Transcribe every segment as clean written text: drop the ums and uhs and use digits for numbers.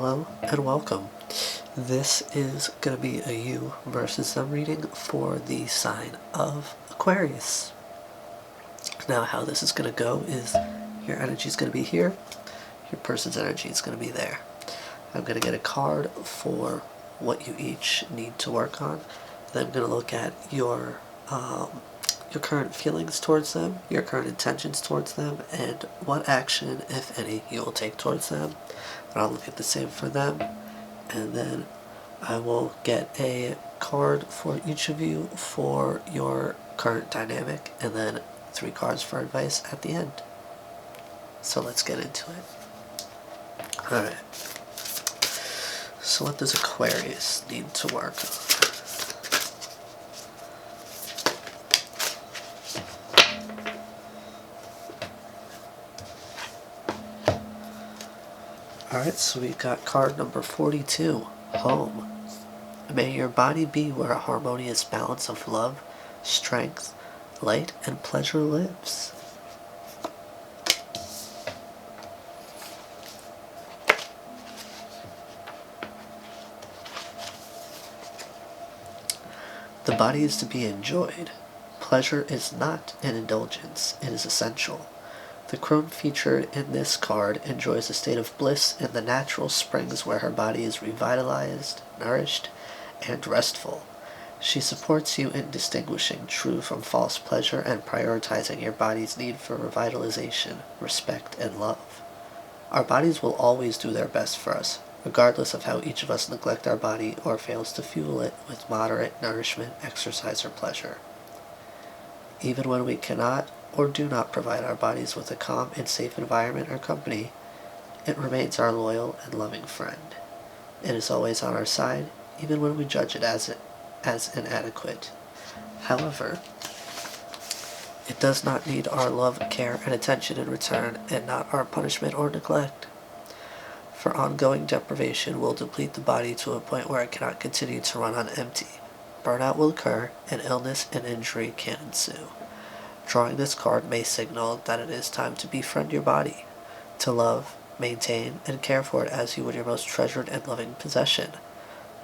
Hello and welcome. This is going to be a you versus them reading for the sign of Aquarius. Now how this is going to go is your energy is going to be here, your person's energy is going to be there. I'm going to get a card for what you each need to work on. Then I'm going to look at your current feelings towards them, your current intentions towards them, and what action, if any, you will take towards them. And I'll look at the same for them, and then I will get a card for each of you for your current dynamic, and then 3 cards for advice at the end. So let's get into it. Alright. So what does Aquarius need to work on? Alright, so we got card number 42, Home. May your body be where a harmonious balance of love, strength, light, and pleasure lives. The body is to be enjoyed. Pleasure is not an indulgence, it is essential. The crone featured in this card enjoys a state of bliss in the natural springs where her body is revitalized, nourished, and restful. She supports you in distinguishing true from false pleasure and prioritizing your body's need for revitalization, respect, and love. Our bodies will always do their best for us, regardless of how each of us neglect our body or fails to fuel it with moderate nourishment, exercise, or pleasure. Even when we cannot or do not provide our bodies with a calm and safe environment or company, it remains our loyal and loving friend. It is always on our side, even when we judge it as inadequate. However, it does not need our love, care, and attention in return, and not our punishment or neglect. For ongoing deprivation will deplete the body to a point where it cannot continue to run on empty. Burnout will occur, and illness and injury can ensue. Drawing this card may signal that it is time to befriend your body, to love, maintain, and care for it as you would your most treasured and loving possession,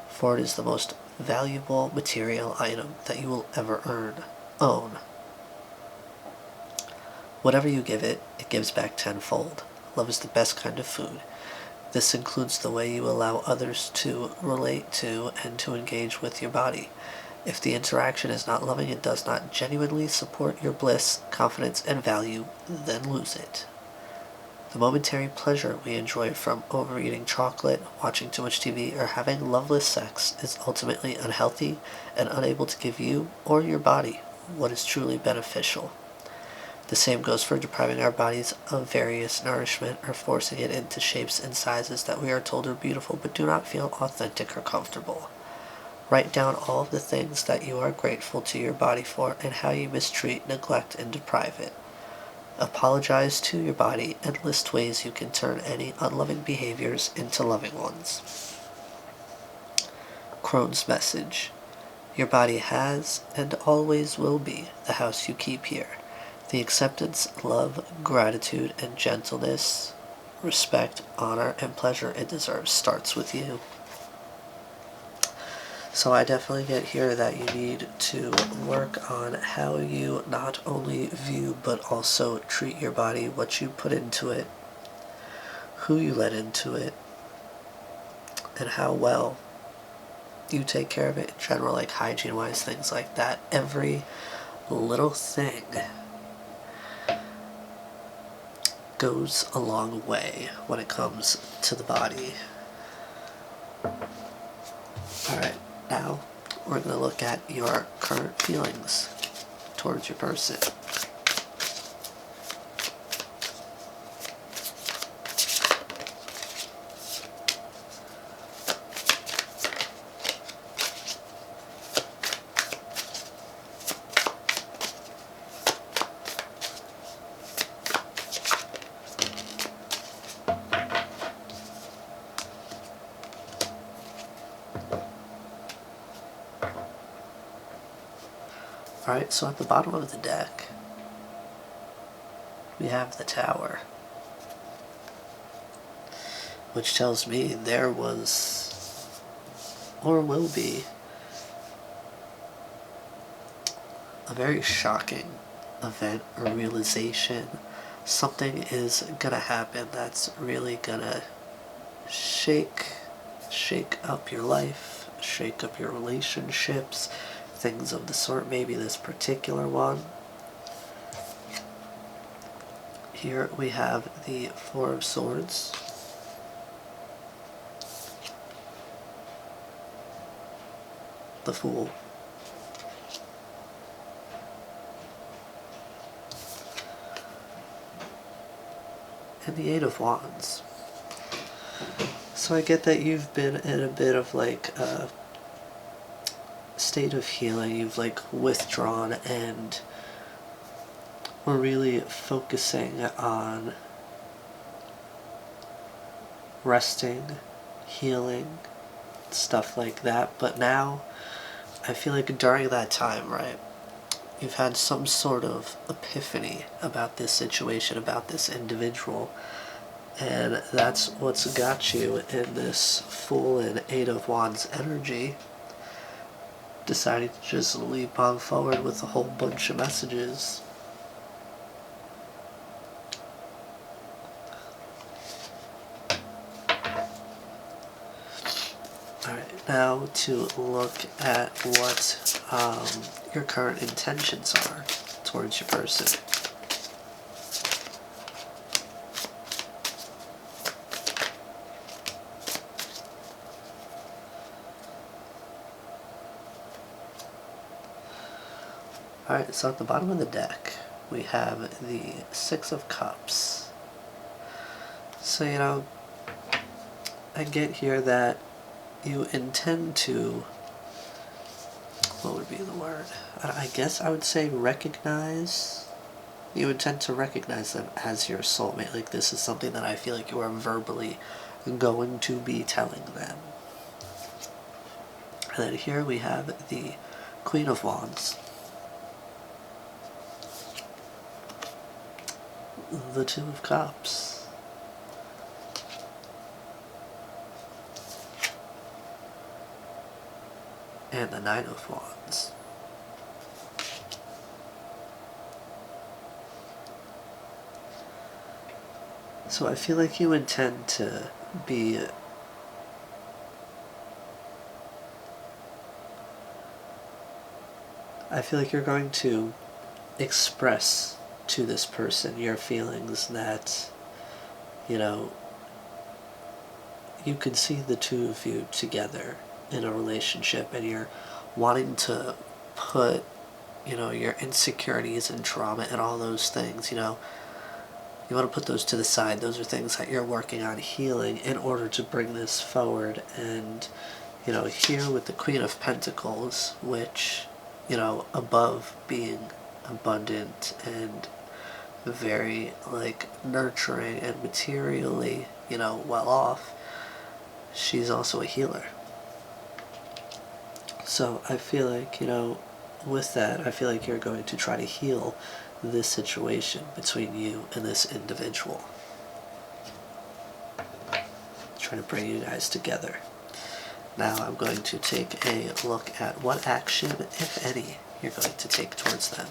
for it is the most valuable material item that you will ever own. Whatever you give it, it gives back tenfold. Love is the best kind of food. This includes the way you allow others to relate to and to engage with your body. If the interaction is not loving and does not genuinely support your bliss, confidence, and value, then lose it. The momentary pleasure we enjoy from overeating chocolate, watching too much TV, or having loveless sex is ultimately unhealthy and unable to give you or your body what is truly beneficial. The same goes for depriving our bodies of various nourishment or forcing it into shapes and sizes that we are told are beautiful but do not feel authentic or comfortable. Write down all of the things that you are grateful to your body for and how you mistreat, neglect, and deprive it. Apologize to your body and list ways you can turn any unloving behaviors into loving ones. Crone's message. Your body has and always will be the house you keep here. The acceptance, love, gratitude, and gentleness, respect, honor, and pleasure it deserves starts with you. So I definitely get here that you need to work on how you not only view but also treat your body, what you put into it, who you let into it, and how well you take care of it in general, like hygiene-wise, things like that. Every little thing goes a long way when it comes to the body. Alright. Now, we're going to look at your current feelings towards your person. Alright, so at the bottom of the deck, we have the Tower. which tells me there was, or will be, a very shocking event or realization. Something is gonna happen that's really gonna shake up your life, shake up your relationships, things of the sort, maybe this particular one. Here we have the Four of Swords. The Fool. And the Eight of Wands. So I get that you've been in a bit of like a state of healing. You've like withdrawn and we're really focusing on resting, healing, stuff like that. But now I feel like during that time, right, you've had some sort of epiphany about this situation, about this individual, and that's what's got you in this Fool and Eight of Wands energy, deciding to just leap on forward with a whole bunch of messages. Alright, now to look at what your current intentions are towards your person. Alright, so at the bottom of the deck, we have the Six of Cups. So, you know, I get here that you intend to, what would be the word? I guess I would say recognize. You intend to recognize them as your soulmate. Like, this is something that I feel like you are verbally going to be telling them. And then here we have the Queen of Wands. The Two of Cups. And the Nine of Wands. So I feel like you intend to be I feel like you're going to express to this person your feelings that, you know, you could see the two of you together in a relationship, and you're wanting to put, you know, your insecurities and trauma and all those things, you know, you want to put those to the side. Those are things that you're working on healing in order to bring this forward. And, you know, here with the Queen of Pentacles, which, you know, above being abundant and very, like, nurturing and materially, you know, well off, she's also a healer. So I feel like, you know, with that, I feel like you're going to try to heal this situation between you and this individual. Trying to bring you guys together. Now I'm going to take a look at what action, if any, you're going to take towards them.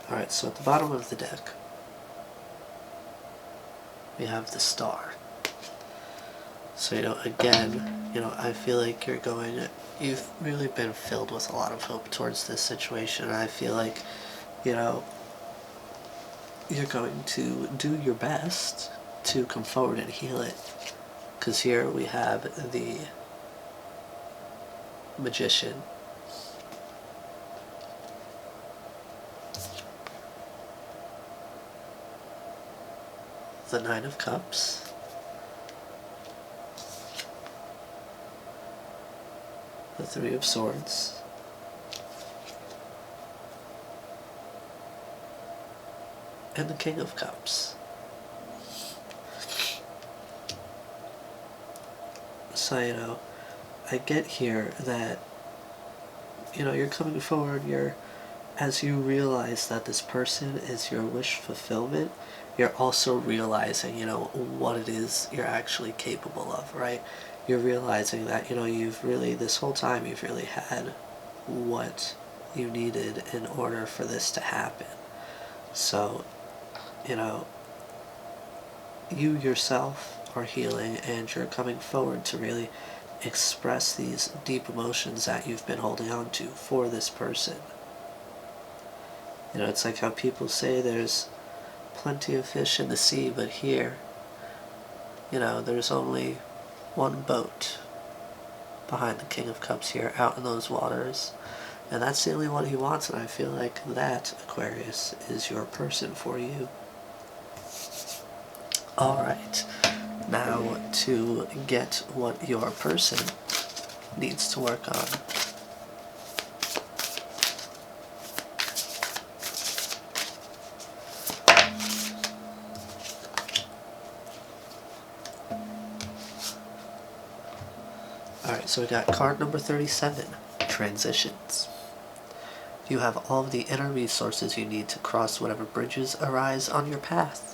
Alright, so at the bottom of the deck, we have the Star. So, again, I feel like you've really been filled with a lot of hope towards this situation. And I feel like, you know, you're going to do your best to come forward and heal it. Because here we have the Magician. The Nine of Cups. The Three of Swords. And the King of Cups. So, I get here that, you're coming forward, as you realize that this person is your wish fulfillment, you're also realizing, what it is you're actually capable of, right? You're realizing that, this whole time, you've really had what you needed in order for this to happen. So, you yourself are healing, and you're coming forward to really express these deep emotions that you've been holding on to for this person. It's like how people say there's plenty of fish in the sea, but here, there's only one boat behind the King of Cups here, out in those waters. And that's the only one he wants, and I feel like that, Aquarius, is your person for you. Alright, now to get what your person needs to work on. Alright, so we got card number 37, Transitions. You have all of the inner resources you need to cross whatever bridges arise on your path.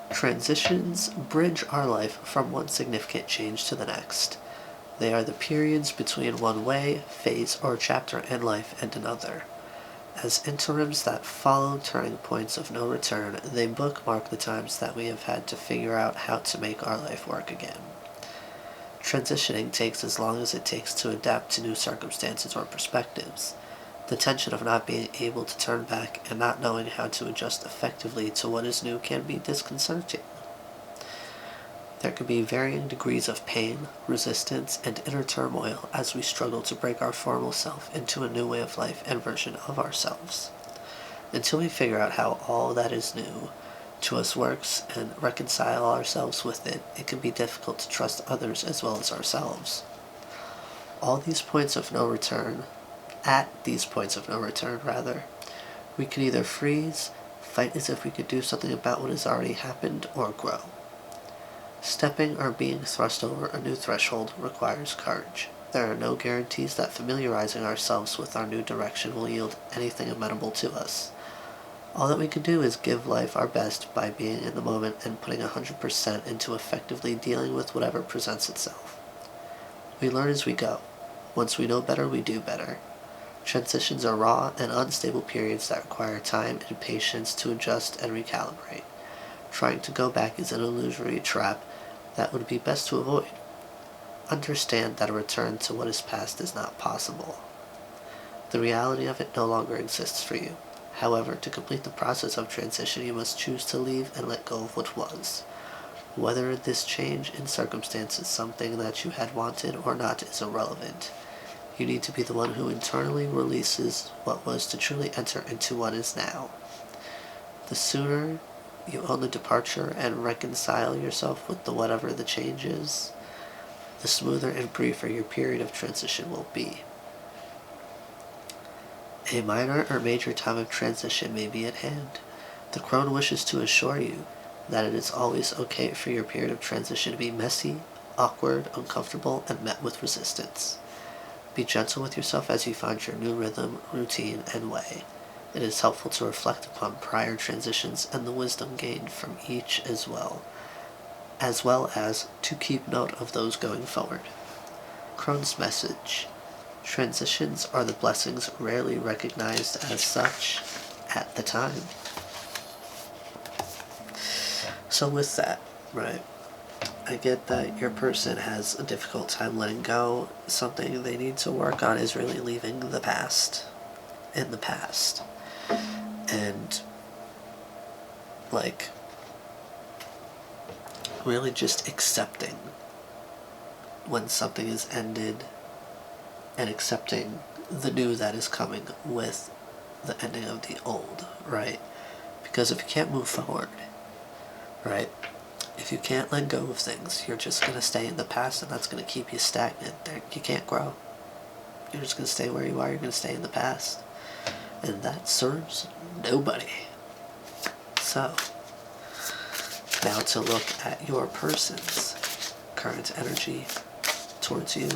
Transitions bridge our life from one significant change to the next. They are the periods between one way, phase, or chapter in life and another. As interims that follow turning points of no return, they bookmark the times that we have had to figure out how to make our life work again. Transitioning takes as long as it takes to adapt to new circumstances or perspectives. The tension of not being able to turn back and not knowing how to adjust effectively to what is new can be disconcerting. There can be varying degrees of pain, resistance, and inner turmoil as we struggle to break our formal self into a new way of life and version of ourselves. Until we figure out how all that is new to us works and reconcile ourselves with it, it can be difficult to trust others as well as ourselves. At these points of no return, we can either freeze, fight as if we could do something about what has already happened, or grow. Stepping or being thrust over a new threshold requires courage. There are no guarantees that familiarizing ourselves with our new direction will yield anything amenable to us. All that we can do is give life our best by being in the moment and putting 100% into effectively dealing with whatever presents itself. We learn as we go. Once we know better, we do better. Transitions are raw and unstable periods that require time and patience to adjust and recalibrate. Trying to go back is an illusory trap that would be best to avoid. Understand that a return to what is past is not possible. The reality of it no longer exists for you. However, to complete the process of transition, you must choose to leave and let go of what was. Whether this change in circumstance is something that you had wanted or not is irrelevant. You need to be the one who internally releases what was to truly enter into what is now. The sooner you own the departure and reconcile yourself with the whatever the change is, the smoother and briefer your period of transition will be. A minor or major time of transition may be at hand. The crone wishes to assure you that it is always okay for your period of transition to be messy, awkward, uncomfortable, and met with resistance. Be gentle with yourself as you find your new rhythm, routine, and way. It is helpful to reflect upon prior transitions and the wisdom gained from each as well as to keep note of those going forward. Crohn's message. Transitions are the blessings rarely recognized as such at the time. So with that, right, I get that your person has a difficult time letting go. Something they need to work on is really leaving the past in the past. And, like, really just accepting when something is ended and accepting the new that is coming with the ending of the old, right? Because if you can't move forward, right, if you can't let go of things, you're just going to stay in the past, and that's going to keep you stagnant. You can't grow. You're just going to stay where you are. You're going to stay in the past. And that serves nobody. So, now to look at your person's current energy towards you.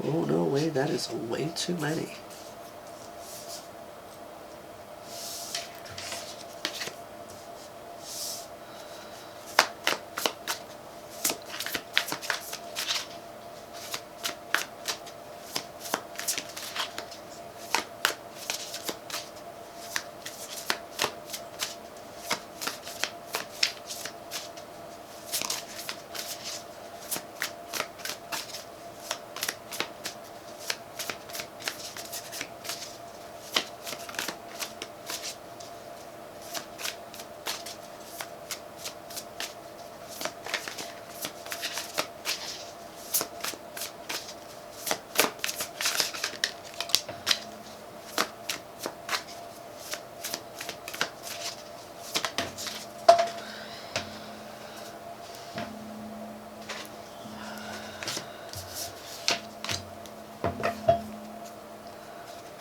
Oh, no way, that is way too many.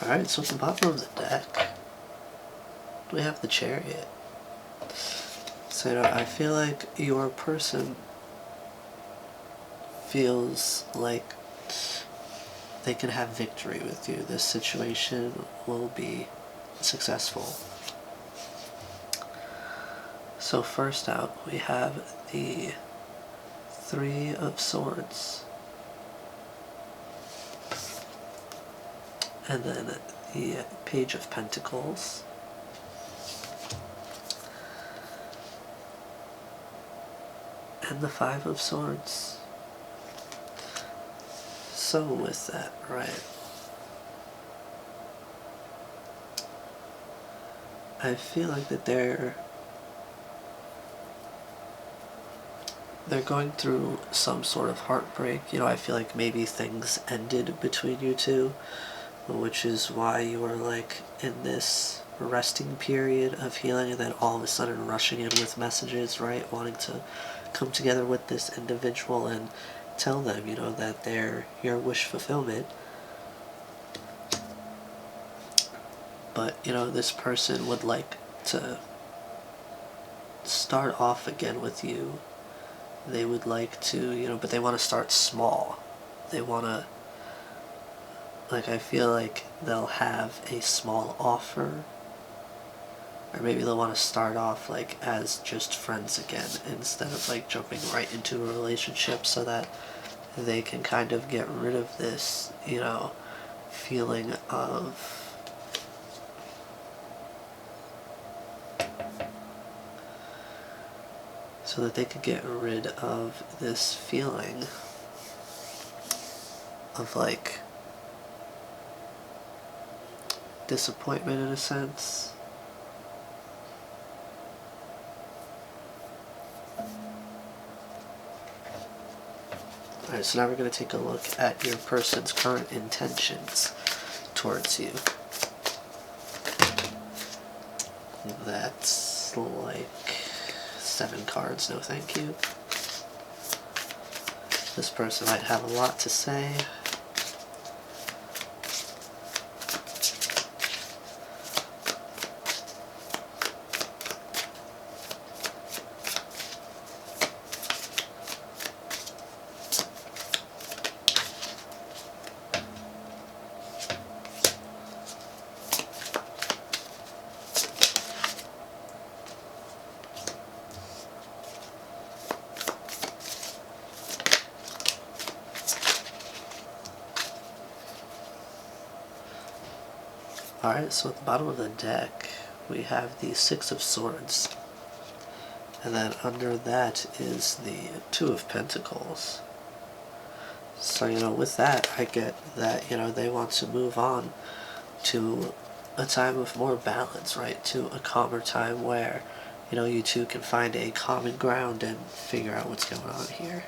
Alright, so at the bottom of the deck, we have the Chariot. So, I feel like your person feels like they can have victory with you. This situation will be successful. So first out, we have the Three of Swords. And then the Page of Pentacles. And the Five of Swords. So with that, right, I feel like that they're going through some sort of heartbreak. You know, I feel like maybe things ended between you two, which is why you were like in this resting period of healing, and then all of a sudden rushing in with messages, right? Wanting to come together with this individual and tell them, you know, that they're your wish fulfillment. But, you know, this person would like to start off again with you. They would like to, you know, but they want to start small. They want to, like, I feel like they'll have a small offer, or maybe they'll want to start off like as just friends again instead of like jumping right into a relationship, so that they can kind of get rid of this, you know, feeling of so that they could get rid of this feeling of like disappointment in a sense. Alright, so now we're going to take a look at your person's current intentions towards you. That's like 7 cards, no thank you. This person might have a lot to say. Alright, so at the bottom of the deck, we have the Six of Swords. And then under that is the Two of Pentacles. So, with that, I get that, they want to move on to a time of more balance, right? To a calmer time where, you two can find a common ground and figure out what's going on here.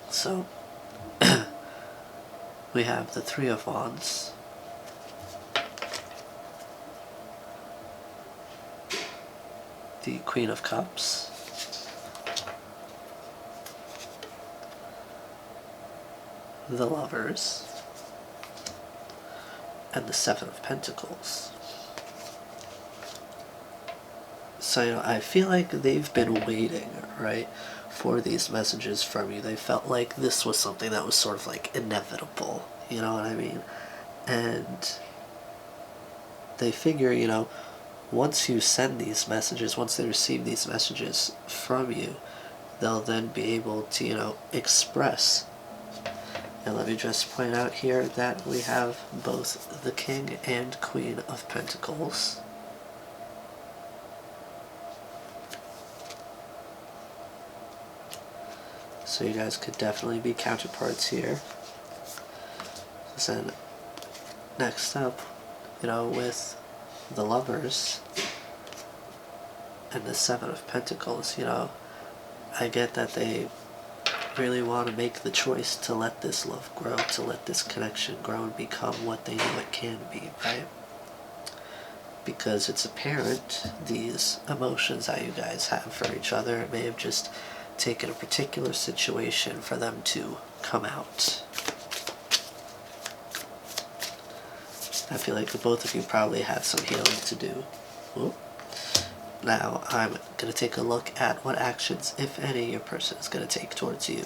So, we have the Three of Wands, the Queen of Cups, the Lovers, and the Seven of Pentacles. So, I feel like they've been waiting, right, for these messages from you. They felt like this was something that was sort of like inevitable, you know what I mean? And they figure, once you send these messages, once they receive these messages from you, they'll then be able to, express. And let me just point out here that we have both the King and Queen of Pentacles. So you guys could definitely be counterparts here. So then, next up, with the Lovers and the Seven of Pentacles, I get that they really want to make the choice to let this love grow, to let this connection grow and become what they know it can be, right? Because it's apparent these emotions that you guys have for each other may have just taken a particular situation for them to come out. I feel like both of you probably had some healing to do. Ooh. Now, I'm going to take a look at what actions, if any, your person is going to take towards you.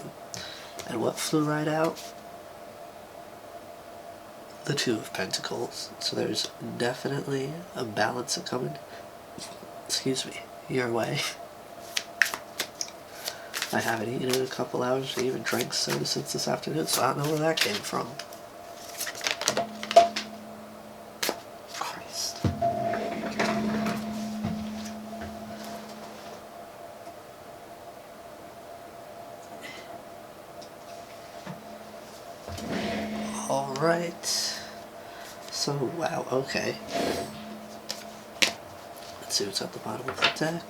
And what flew right out? The Two of Pentacles. So there's definitely a balance coming, your way. I haven't eaten in a couple hours, or even drank soda since this afternoon, so I don't know where that came from. Christ. Alright. So, wow, okay. Let's see what's at the bottom of the deck.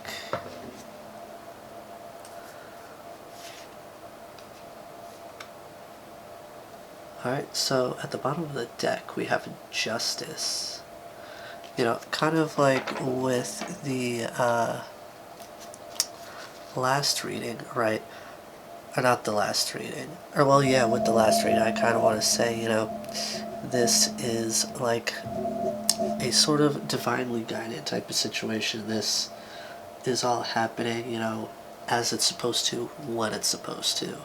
Alright, so at the bottom of the deck we have Justice. Kind of like with the last reading, right? Or not the last reading. Or, well, yeah, with the last reading, I kind of want to say, this is like a sort of divinely guided type of situation. This is all happening, as it's supposed to, when it's supposed to.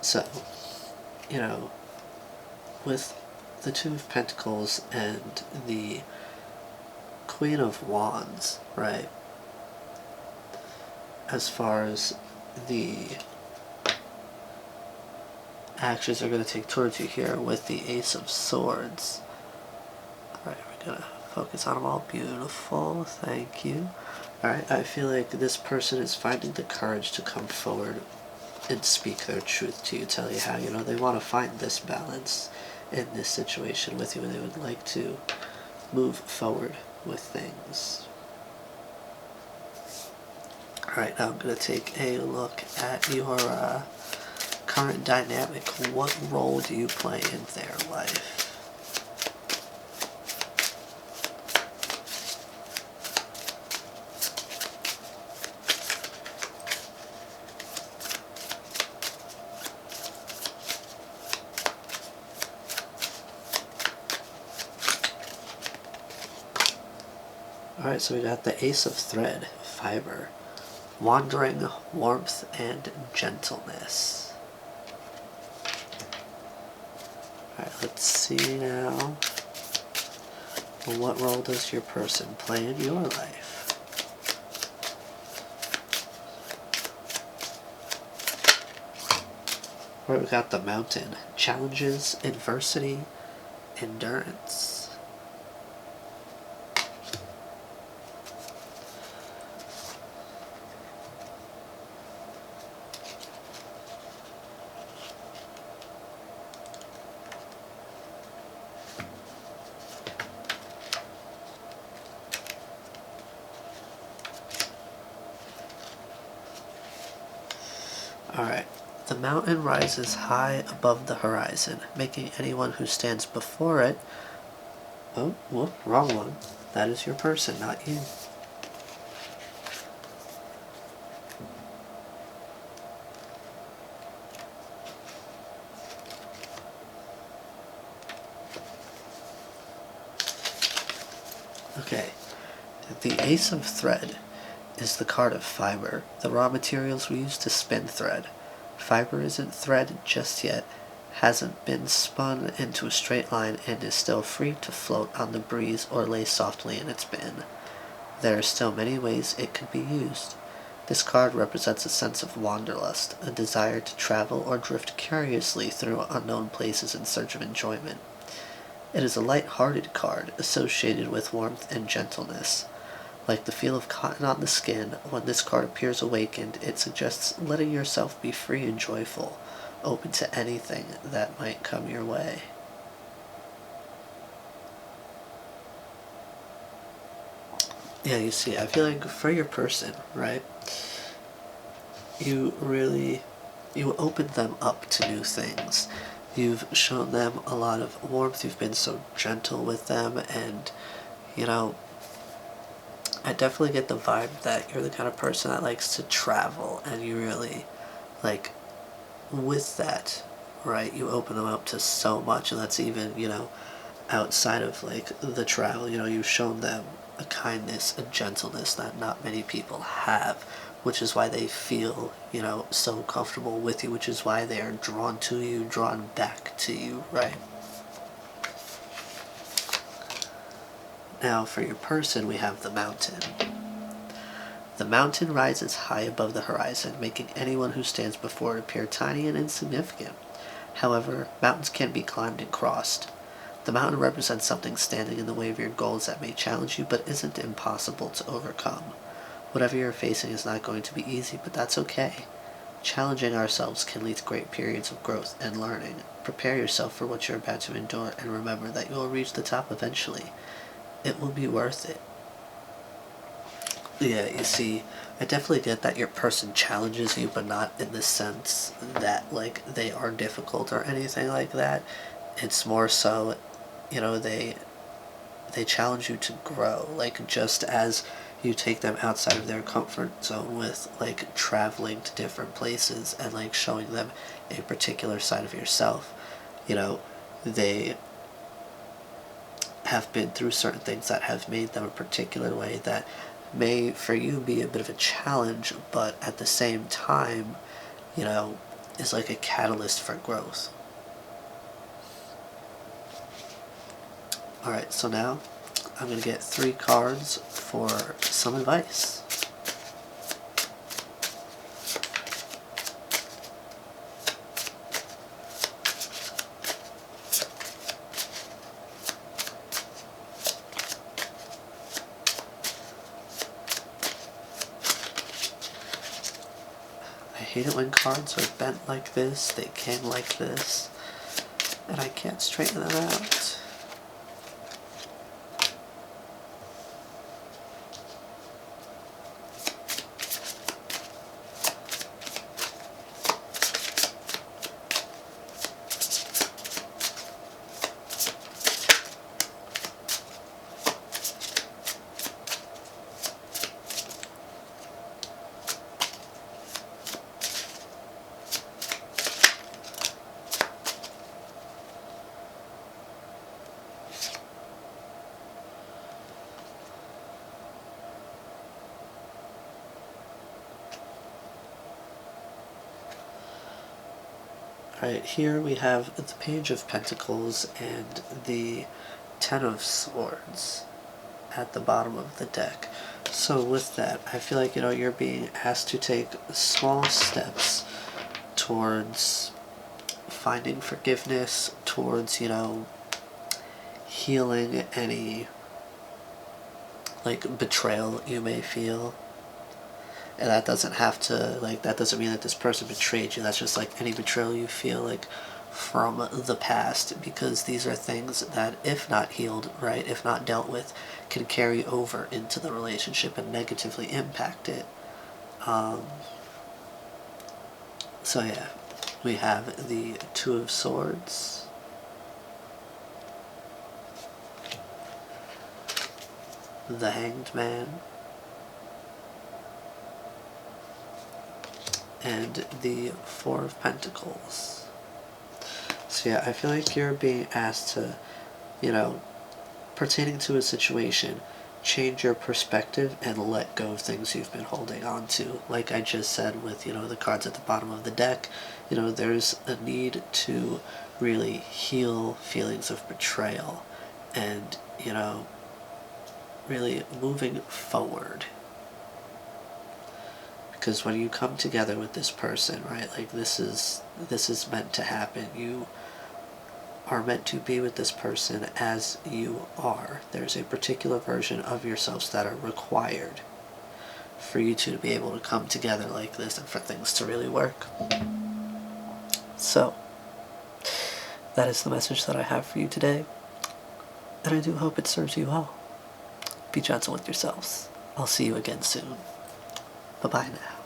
So, with the Two of Pentacles and the Queen of Wands, right? As far as the actions are going to take towards you here with the Ace of Swords. Alright, we're going to focus on them all. Beautiful, thank you. Alright, I feel like this person is finding the courage to come forward and speak their truth to you, tell you how, they want to find this balance in this situation with you, and they would like to move forward with things. Alright, now I'm going to take a look at your current dynamic. What role do you play in their life? Alright, so we got the Ace of Thread, Fiber. Wandering, warmth, and gentleness. Alright, let's see now. What role does your person play in your life? Alright, we got the Mountain. Challenges, adversity, endurance. Alright, the mountain rises high above the horizon, making anyone who stands before it... Oh, whoop, wrong one. That is your person, not you. Okay, the Ace of Thread is the card of fiber, the raw materials we use to spin thread. Fiber isn't thread just yet, hasn't been spun into a straight line, and is still free to float on the breeze or lay softly in its bin. There are still many ways it could be used. This card represents a sense of wanderlust, a desire to travel or drift curiously through unknown places in search of enjoyment. It is a light-hearted card associated with warmth and gentleness. Like the feel of cotton on the skin, when this card appears awakened, it suggests letting yourself be free and joyful, open to anything that might come your way. Yeah, you see, I feel like for your person, right, you open them up to new things. You've shown them a lot of warmth, you've been so gentle with them, and, you know, I definitely get the vibe that you're the kind of person that likes to travel, and you really, like, with that, right, you open them up to so much, and that's even, you know, outside of, like, the travel, you know, you've shown them a kindness, a gentleness that not many people have, which is why they feel, you know, so comfortable with you, which is why they are drawn to you, drawn back to you, right? Now, for your person, we have the Mountain. The mountain rises high above the horizon, making anyone who stands before it appear tiny and insignificant. However, mountains can be climbed and crossed. The mountain represents something standing in the way of your goals that may challenge you, but isn't impossible to overcome. Whatever you're facing is not going to be easy, but that's okay. Challenging ourselves can lead to great periods of growth and learning. Prepare yourself for what you're about to endure, and remember that you will reach the top eventually. It will be worth it. Yeah, you see, I definitely get that your person challenges you, but not in the sense that, like, they are difficult or anything like that. It's more so, you know, they challenge you to grow, like, just as you take them outside of their comfort zone with, like, traveling to different places and, like, showing them a particular side of yourself. You know, they have been through certain things that have made them a particular way that may, for you, be a bit of a challenge, but at the same time, you know, is like a catalyst for growth. Alright, so now I'm going to get 3 cards for some advice. I hate it when cards are bent like this, they came like this, and I can't straighten them out. Right, here we have the Page of Pentacles and the Ten of Swords at the bottom of the deck. So with that, I feel like, you're being asked to take small steps towards finding forgiveness, towards, healing any, like, betrayal you may feel. And that doesn't have to, like, that doesn't mean that this person betrayed you. That's just, like, any betrayal you feel, like, from the past. Because these are things that, if not healed, right, if not dealt with, can carry over into the relationship and negatively impact it. So, yeah, we have the Two of Swords. The Hanged Man. And the Four of Pentacles. So yeah, I feel like you're being asked to, pertaining to a situation, change your perspective and let go of things you've been holding on to. Like I just said with, the cards at the bottom of the deck, there's a need to really heal feelings of betrayal and, really moving forward. Because when you come together with this person, right, like this is meant to happen. You are meant to be with this person as you are. There's a particular version of yourselves that are required for you two to be able to come together like this and for things to really work. So, that is the message that I have for you today. And I do hope it serves you well. Be gentle with yourselves. I'll see you again soon. Bye-bye now.